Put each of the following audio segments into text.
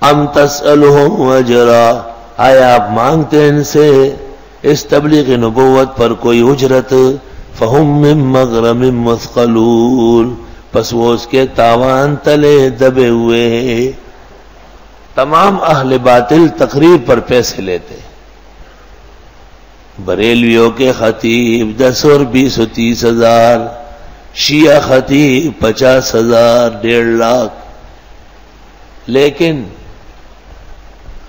अम तसअलुहुम अजरा, आया आप मांगते हैं इनसे इस तबलीग नबुव्वत पर कोई उजरत। फहुम मिन मगरमिन मुस्क़लून, बस वो उसके तावान तले दबे हुए हैं। तमाम अहले बातिल तकरीर पर पैसे लेते, बरेलवियों के खतीब 10 और 20 और 30 हजार, शिया खतीब 50,000 1.5 लाख। लेकिन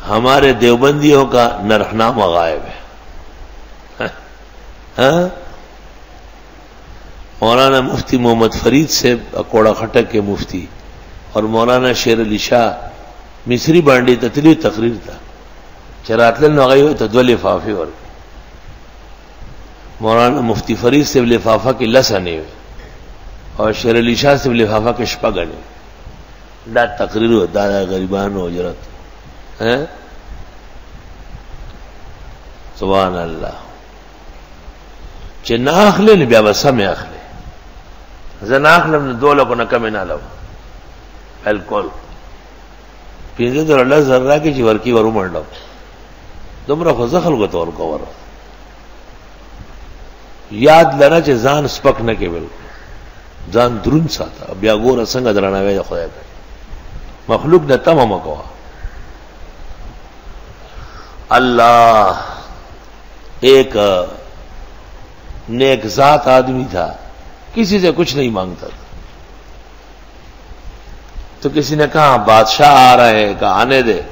हमारे देवबंदियों का नरहनामा गायब है। हाँ? मौलाना मुफ्ती मोहम्मद फरीद से अकोड़ा खटक के मुफ्ती और मौलाना शेर अली शाह मिस्री बांडी ततली तकरीर था, चरातल नगाई हुए तो 2 लिफाफे और मौलाना मुफ्ती फरीद से लिफाफा की लस आने हुए और शेर अली शाह से लिफाफा के शपा गने डा तकरीर हो दादा गरीबान हो जरत है। सुभान अल्लाह। चे नाखले ने ब्यावसा में आखले जनाखलम ने 2 लोगों ने कमे ना लो अल्कोहल पीजे तो अल्लाह जर्रा की जीवर की वरू मंडो तुमरा खुजखल को तौर कवर याद लेना चे जान स्पक न के बिल्कुल जान द्रुन सा था अब या गोर संग दराना वे खुदा पे मखलूक ने तमाम कहा। अल्लाह एक नेक जात आदमी था, किसी से कुछ नहीं मांगता था। तो किसी ने कहा बादशाह आ रहे हैं, कहा आने दे,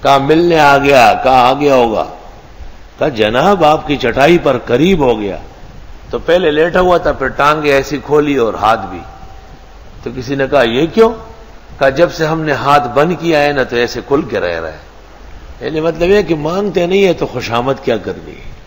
कहा मिलने आ गया, कहा आ गया होगा, कहा जनाब आपकी चटाई पर करीब हो गया। तो पहले लेटा हुआ था, फिर टांगे ऐसी खोली और हाथ भी। तो किसी ने कहा ये क्यों? कहा जब से हमने हाथ बंद किया है ना तो ऐसे खुल के रह रहा है। यानी मतलब है कि मांगते नहीं है तो खुशामद क्या करनी है।